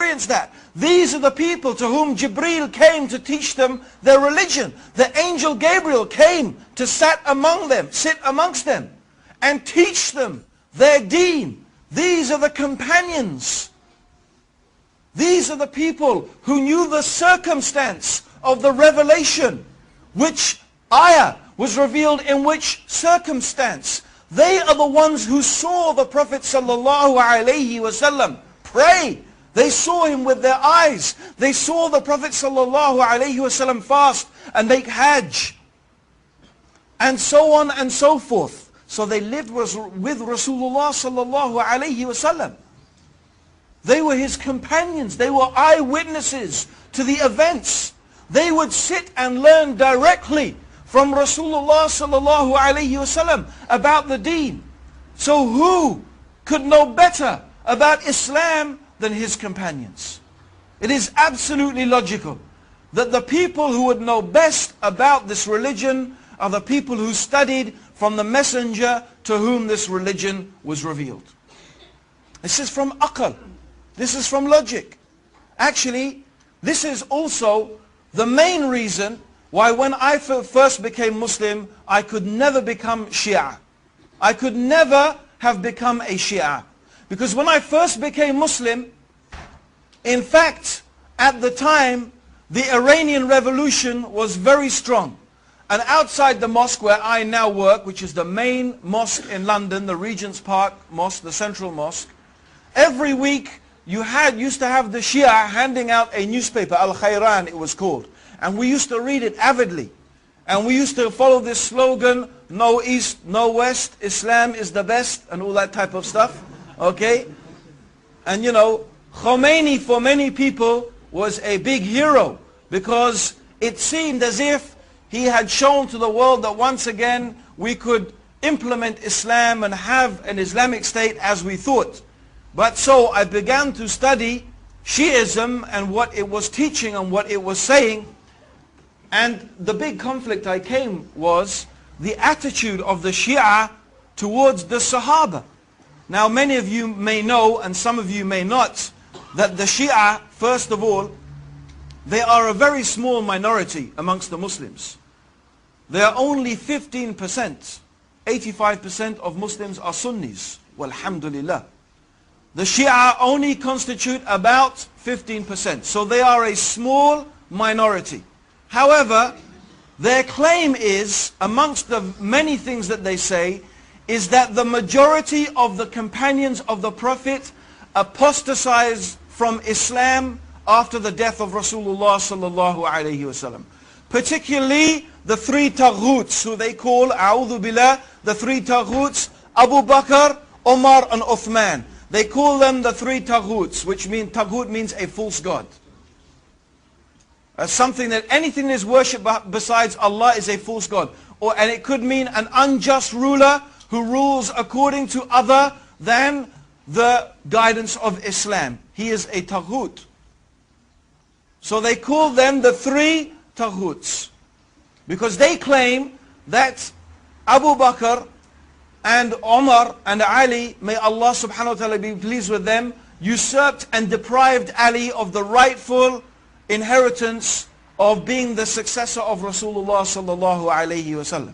that. These are the people to whom Jibreel came to teach them their religion. The angel Gabriel came to sit amongst them and teach them their deen. These are the companions. These are the people who knew the circumstance of the revelation. Which ayah was revealed in which circumstance. They are the ones who saw the Prophet ﷺ pray. They saw him with their eyes. They saw the Prophet ﷺ fast and make hajj. And so on and so forth. So they lived with Rasulullah ﷺ. They were his companions. They were eyewitnesses to the events. They would sit and learn directly from Rasulullah ﷺ about the deen. So who could know better about Islam than his companions? It is absolutely logical that the people who would know best about this religion are the people who studied from the messenger to whom this religion was revealed. This is from aql. This is from logic. Actually, this is also the main reason why when I first became Muslim, I could never become Shia. I could never have become a Shia. Because when I first became Muslim, in fact, at the time, the Iranian Revolution was very strong. And outside the mosque where I now work, which is the main mosque in London, the Regent's Park Mosque, the Central Mosque, every week you used to have the Shia handing out a newspaper, Al-Khayran it was called. And we used to read it avidly. And we used to follow this slogan, no East, no West, Islam is the best, and all that type of stuff. Okay? And you know, Khomeini for many people was a big hero because it seemed as if he had shown to the world that once again we could implement Islam and have an Islamic state as we thought. But so I began to study Shiism and what it was teaching and what it was saying. And the big conflict I came was the attitude of the Shia towards the Sahaba. Now many of you may know, and some of you may not, that the Shia, first of all, they are a very small minority amongst the Muslims. They are only 15%. 85% of Muslims are Sunnis. Walhamdulillah. The Shia only constitute about 15%. So they are a small minority. However, their claim is, amongst the many things that they say, is that the majority of the companions of the Prophet apostatized from Islam after the death of Rasulullah sallallahu alayhi wasallam. Particularly the three taghuts, who they call, a'udhu billah, the three taghuts, Abu Bakr, Umar and Uthman. They call them the three taghuts, which means, taghut means a false god. Something that anything that is worshipped besides Allah is a false god. And it could mean an unjust ruler who rules according to other than the guidance of Islam. He is a taghut. So they call them the three taghuts. Because they claim that Abu Bakr and Umar and Ali, may Allah subhanahu wa ta'ala be pleased with them, usurped and deprived Ali of the rightful inheritance of being the successor of Rasulullah sallallahu alayhi wasallam.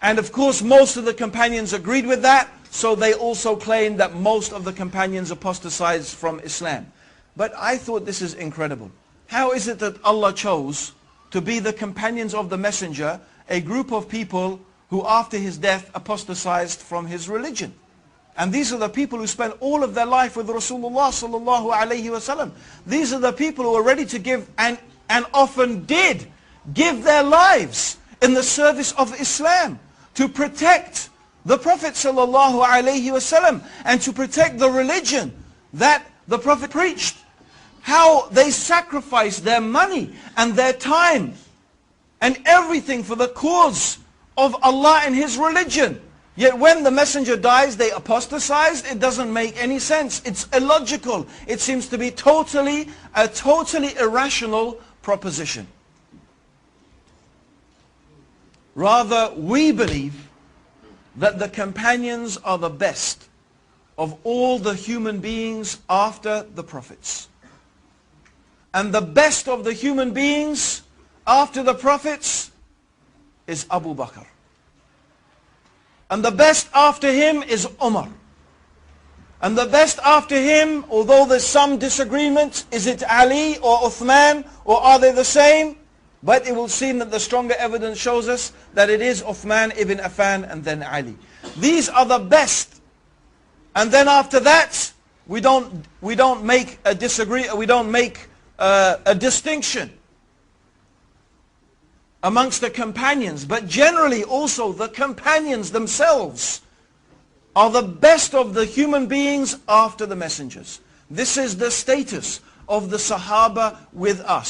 And of course most of the companions agreed with that, so they also claimed that most of the companions apostatized from Islam. But I thought this is incredible. How is it that Allah chose to be the companions of the messenger, a group of people who after his death apostatized from his religion? And these are the people who spent all of their life with Rasulullah sallallahu alayhi wasallam. These are the people who are ready to give and often did give their lives in the service of Islam to protect the Prophet sallallahu alayhi wasallam and to protect the religion that the Prophet preached. How they sacrificed their money and their time and everything for the cause of Allah and His religion. Yet when the messenger dies, they apostatized. It doesn't make any sense. It's illogical. It seems to be a totally irrational proposition. Rather, we believe that the companions are the best of all the human beings after the prophets. And the best of the human beings after the prophets is Abu Bakr. And the best after him is Umar. And the best after him, although there's some disagreement, is it Ali or Uthman, or are they the same? But it will seem that the stronger evidence shows us that it is Uthman ibn Affan and then Ali. These are the best. And then after that, we don't make a distinction amongst the companions. But generally also the companions themselves are the best of the human beings after the messengers. This is the status of the Sahaba with us.